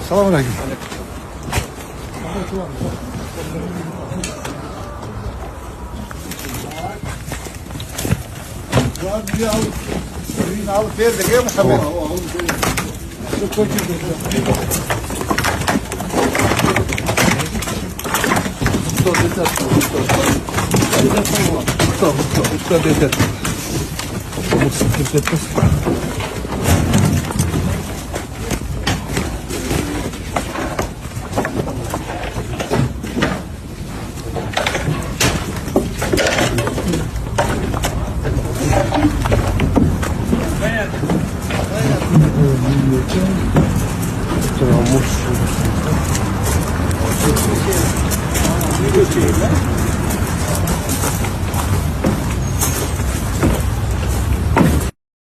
Selamünaleyküm. Birini alıp verdik ya Mustafa. Usta yeter. Umut sıkıntı etmez.